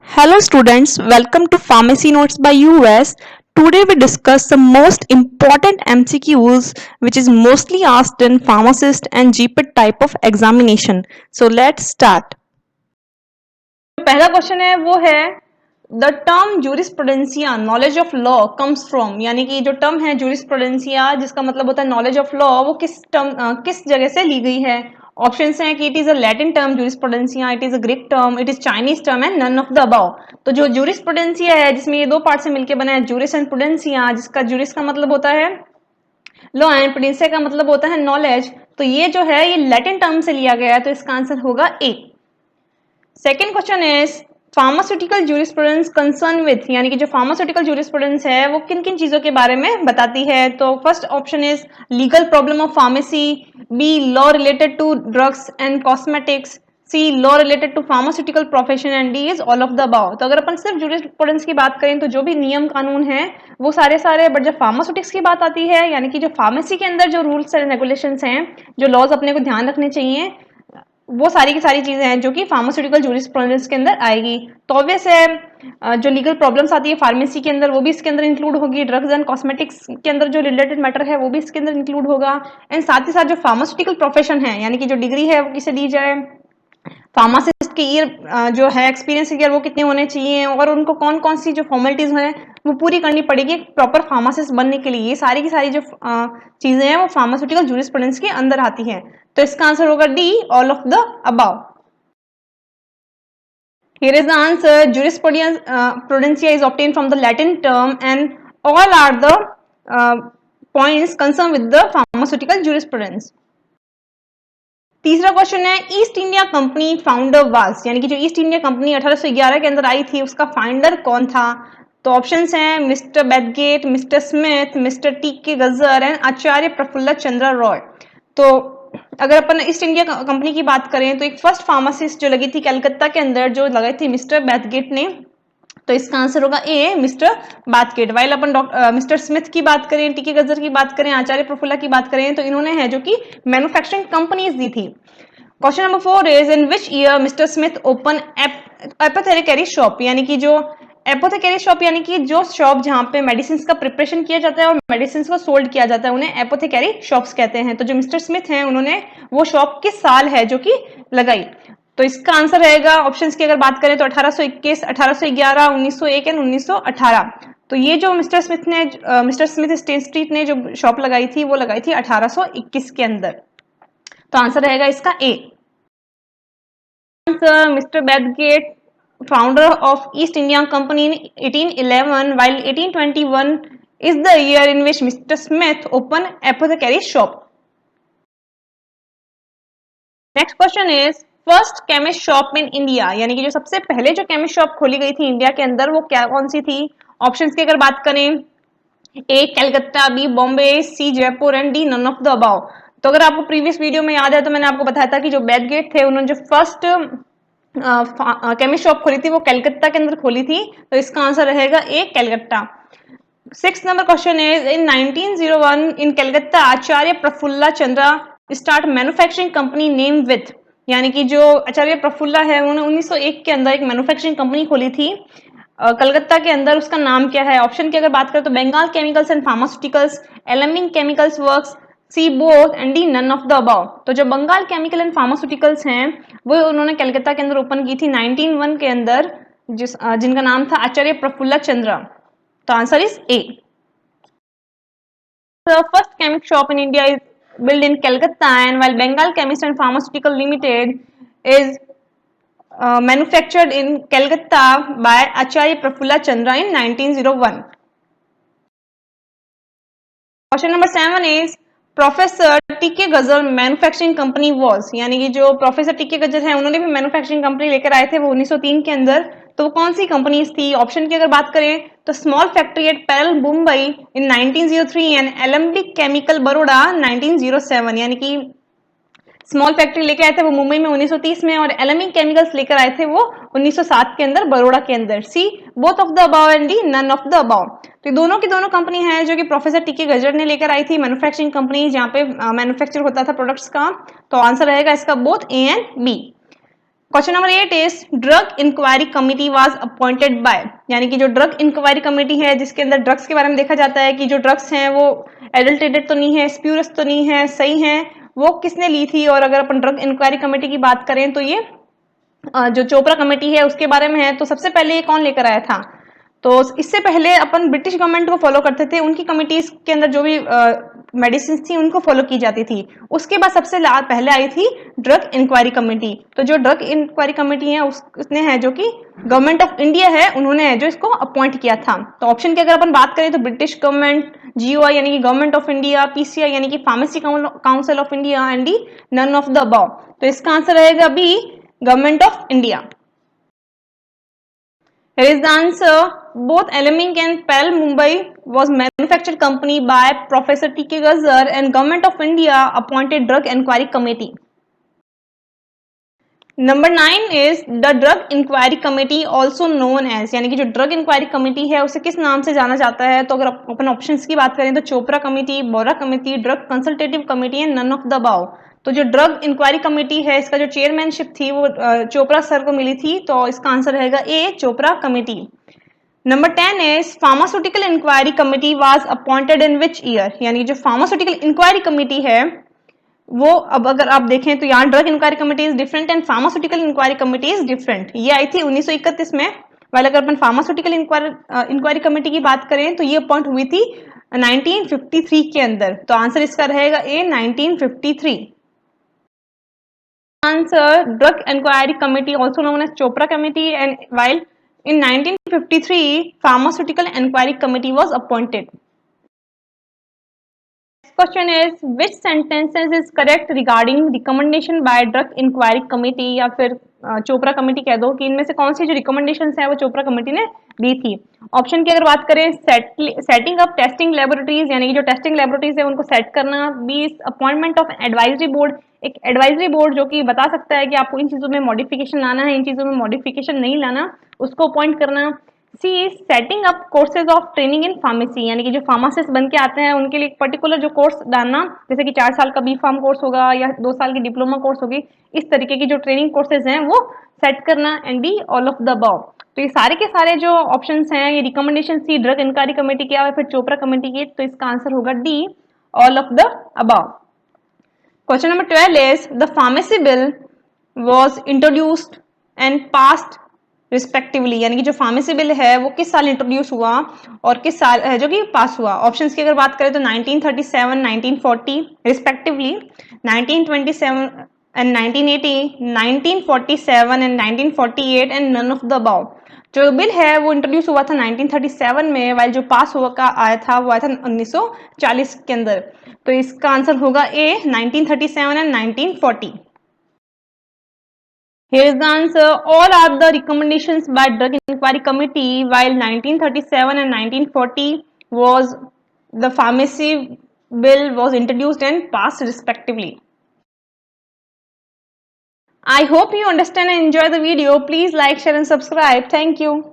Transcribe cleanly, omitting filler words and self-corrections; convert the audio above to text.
Hello students, welcome to Pharmacy Notes by US. Today we discuss the most important MCQs which is mostly asked in pharmacist and GPET type of examination. So let's start. पहला question है वो है the term jurisprudentia knowledge of law comes from, यानी कि जो term है जूरिस्प्रूडेंसिया जिसका मतलब होता है नॉलेज ऑफ लॉ, वो किस जगह से ली गई है। ऑप्शंस हैं कि it is a Latin term jurisprudentia, it is a Greek term, it is Chinese term and none of the above. तो जो जूरिस्प्रूडेंसिया है जिसमें ये दो पार्ट से मिलकर बना है जूरिस एंड प्रूडेंसिया, जिसका जूरिस का मतलब होता है लॉ एंड प्रूडेंसिया का मतलब होता है नॉलेज, तो ये जो है ये लैटिन टर्म से लिया गया है, तो इसका आंसर होगा A. Second question is pharmaceutical jurisprudence concern with, यानी कि जो फार्मास्यूटिकल जूरिस्प्रूडेंस है वो किन किन चीजों के बारे में बताती है। तो first option is legal problem of pharmacy, B law related to drugs and cosmetics, C law related to pharmaceutical profession and D is all of the above. तो अगर अपन सिर्फ जूरिस्प्रूडेंस की बात करें तो जो भी नियम कानून है वो सारे सारे, बट जब फार्मास्यूटिक्स की बात आती है यानी कि जो फार्मेसी के अंदर जो रूल्स एंड रेगुलेशंस हैं, जो लॉज अपने को ध्यान रखने चाहिए, वो सारी की सारी चीजें हैं जो कि फार्मास्यूटिकल जूरिस्प्रूडेंस के अंदर आएगी। तो ऑब्वियस है जो लीगल प्रॉब्लम्स आती है फार्मेसी के अंदर वो भी इसके अंदर इंक्लूड होगी, ड्रग्स एंड कॉस्मेटिक्स के अंदर जो रिलेटेड मैटर है वो भी इसके अंदर इंक्लूड होगा, एंड साथ ही साथ जो फार्मास्यूटिकल प्रोफेशन है यानी कि जो डिग्री है वो किसे दी जाए, फार्मासिस्ट की ईयर जो है एक्सपीरियंस ईयर वो कितने होने चाहिए, और उनको कौन कौन सी जो फॉर्मेलिटीज हैं वो पूरी करनी पड़ेगी प्रॉपर फार्मासिस्ट बनने के लिए। ये सारी की सारी जो चीजें हैं वो फार्मास्यूटिकल जूरिस्प्रूडेंस के अंदर आती हैं। तो इसका आंसर होगा D, all of the above. Here is the answer. Jurisprudencia is obtained from the Latin term, and all are the points concerned with the pharmaceutical jurisprudence. तीसरा क्वेश्चन है east India company founder was, यानी कि जो east India company 1811 के अंदर आई थी उसका founder कौन था। तो ऑप्शंस हैं mister Bethgate, mister Smith, mister T K Gajjar and Acharya Prafulla Chandra Roy. तो अगर अपन ईस्ट इंडिया कंपनी की बात करें तो एक फर्स्ट फार्मासिस्ट जो लगी थी कलकत्ता के अंदर जो लगाई थी मिस्टर बेथगेट ने, तो इसका आंसर होगा ए, मिस्टर बाथगेट। वाइल अपन मिस्टर स्मिथ की बात करें, टीके गजर की बात करें, आचार्य प्रफुल्ला की बात करें, तो इन्होंने है जो कि मैन्युफैक्चरिंग कंपनीज दी थी। Question number 4 is in which year mister Smith open apothecary shop, यानी कि जो एपोथेकेरी शॉप यानी कि जो शॉप जहां पे मेडिसिन का प्रिपरेशन किया जाता है और मेडिसिन को सोल्ड किया जाता है उन्हें एपोथेकेरी शॉप्स कहते हैं। तो जो मिस्टर स्मिथ हैं उन्होंने वो शॉप किस साल है जो कि लगाई। तो इसका आंसर रहेगा ऑप्शंस की अगर बात करें तो 1821, 1811, 1901 एंड 1918। तो ये जो मिस्टर स्मिथ स्ट्रीट ने जो शॉप लगाई थी वो लगाई थी 1821 के अंदर। तो आंसर रहेगा इसका A. Mister Bethgate founder of East India Company in 1811, while 1821 is the year in which Mr. Smith opened apothecary shop. Next question is first chemist shop in India, यानी कि जो सबसे पहले जो केमिस्ट शॉप खोली गई थी इंडिया के अंदर वो क्या कौन सी थी। ऑप्शंस की अगर बात करें A Calcutta, B Bombay, C Jaipur and D none of the above. तो अगर आपको प्रीवियस वीडियो में याद है तो मैंने आपको बताया था कि जो बेथगेट थे उन्होंने जो फर्स्ट केमिस्ट शॉप खोली थी वो कलकत्ता के अंदर खोली थी, तो इसका आंसर रहेगा A Calcutta. Six number question is in 1901 in Calcutta Acharya Prafulla Chandra start manufacturing company name with, यानी कि जो आचार्य प्रफुल्ला है उन्होंने 1901 के अंदर एक मैन्युफैक्चरिंग कंपनी खोली थी कलकत्ता के अंदर, उसका नाम क्या है। ऑप्शन की अगर बात करें तो Bengal chemicals and pharmaceuticals, Alembic chemicals works, C both and D none of the above. तो जो बंगाल केमिकल एंड फार्मास्यूटिकल्स हैं वो उन्होंने कलकत्ता के अंदर ओपन की थी 1901 के अंदर, जिनका नाम था आचार्य प्रफुल्ला चंद्रा। तो answer is a. The first chemist shop in India is built in Calcutta, and while Bengal Chemist and Pharmaceutical Limited is manufactured in Calcutta by Acharya Prafulla Chandra in 1901. Question number 7 is professor टीके गजर manufacturing company was, यानी कि जो professor टीके गजर है उन्होंने भी मैन्युफैक्चरिंग कंपनी लेकर आए थे वो 1903 के अंदर, तो कौन सी कंपनीज थी। ऑप्शन की अगर बात करें तो small factory eight parallel Mumbai in 1903 and Alembic chemical Baroda 1907, यानी कि स्मॉल फैक्ट्री लेके आए थे वो मुंबई में 1930 में, और एलमिंग केमिकल्स लेकर आए थे वो 1907 के अंदर बड़ौदा के अंदर। C both of the above and D none of the above. तो दोनों की दोनों कंपनी है जो कि प्रोफेसर टीके गजर ने लेकर आई थी मैन्युफैक्चरिंग कंपनी जहाँ पे मैन्युफैक्चर होता था प्रोडक्ट्स का। तो आंसर रहेगा इसका both A and B. Question number 8 is drug inquiry committee was appointed by, यानी कि जो ड्रग इंक्वायरी कमेटी है जिसके अंदर ड्रग्स के बारे में देखा जाता है कि जो ड्रग्स हैं वो एडल्टेटेड तो नहीं है, स्प्यूरस तो नहीं है, सही है, वो किसने ली थी। और अगर अपन ड्रग इंक्वायरी कमेटी की बात करें तो ये जो चोपड़ा कमेटी है उसके बारे में है। तो सबसे पहले ये कौन लेकर आया था, तो इससे पहले अपन ब्रिटिश गवर्नमेंट को फॉलो करते थे, उनकी कमिटीज के अंदर जो भी मेडिसिन थी उनको फॉलो की जाती थी। उसके बाद सबसे पहले आई थी ड्रग इंक्वायरी कमेटी। तो जो ड्रग इंक्वायरी कमेटी है उसने है जो कि गवर्नमेंट ऑफ इंडिया है, उन्होंने है जो इसको अपॉइंट किया था। तो ऑप्शन की अगर अपन बात करें तो ब्रिटिश गवर्नमेंट, जीओआई यानी कि गवर्नमेंट ऑफ इंडिया, पीसीआई यानी कि pharmacy council of India and D none of the above. तो इसका आंसर रहेगा B, government of India. Here is the answer. Both Aleming and Pell Mumbai was manufactured company by Professor T.K. Gazar and Government of India appointed Drug Inquiry Committee. Number 9 is the Drug Inquiry Committee also known as, यानी कि जो drug inquiry committee है उसे किस नाम से जाना जाता है। तो अगर अपन ऑप्शंस की बात करें तो Chopra committee, Bora committee, drug consultative committee and none of the above. तो जो ड्रग इंक्वायरी कमेटी है इसका जो चेयरमैनशिप थी वो चोपड़ा सर को मिली थी। तो इसका आंसर रहेगा A, Chopra committee. Number 10 is pharmaceutical inquiry committee was appointed in which year, यानी जो फार्मास्यूटिकल इंक्वायरी कमेटी है वो, अब अगर आप देखें तो यहाँ drug inquiry committee is different and pharmaceutical inquiry committee is different. ये आई थी 1931 में, वाले अगर अपन फार्मास्यूटिकल इंक्वायरी कमेटी की बात करें तो ये अपॉइंट हुई थी 1953 के अंदर। तो आंसर इसका रहेगा A, 1953। Answer drug inquiry committee also known as Chopra committee and while in 1953 pharmaceutical inquiry committee was appointed. Question is which sentences is correct regarding recommendation by drug inquiry committee या फिर Chopra committee कह दो कि इनमें से कौन सी जो रिकमेंडेशंस है वो चोपड़ा कमेटी ने दी थी। ऑप्शन की अगर बात करें सेटिंग अप टेस्टिंग लेबोरेटरीज, यानी कि जो टेस्टिंग लेबोरेटरीज है उनको सेट करना। B appointment of advisory board, एक एडवाइजरी बोर्ड जो कि बता सकता है कि आपको इन चीजों में मॉडिफिकेशन लाना है, इन चीजों में मॉडिफिकेशन नहीं लाना, उसको अपॉइंट करना। C setting up courses of training in pharmacy, यानी कि जो फार्मासिस्ट बन के आते हैं उनके लिए एक पर्टिकुलर जो कोर्स डालना, जैसे कि 4 साल का बी फार्म कोर्स होगा या 2 साल की डिप्लोमा कोर्स होगी, इस तरीके की जो ट्रेनिंग कोर्सेज हैं वो सेट करना। And D all of the above. तो ये सारे के सारे जो ऑप्शंस हैं, ये रिकमेंडेशन सी ड्रग इंक्वायरी कमेटी की या फिर चोपड़ा कमेटी की, तो इसका आंसर होगा D, all of the above. Question number 12 is the pharmacy bill was introduced and passed respectively, यानी कि जो फार्मेसी बिल है वो किस साल इंट्रोड्यूस हुआ और किस साल है जो कि पास हुआ। ऑप्शंस की अगर बात करें तो 1937, 1940 respectively, 1927 and 1980, 1947 and 1948 and none of the above. जो बिल है वो इंट्रोड्यूस हुआ था 1937 में, वाइल जो पास हुआ का आया था वो आया था 1940 के अंदर। तो इसका आंसर होगा ए, 1937 and 1940। Here is the answer. All are the recommendations by Drug Inquiry Committee, while 1937 and 1940 was the pharmacy bill was introduced and passed respectively. I hope you understand and enjoy the video. Please like, share and subscribe. Thank you.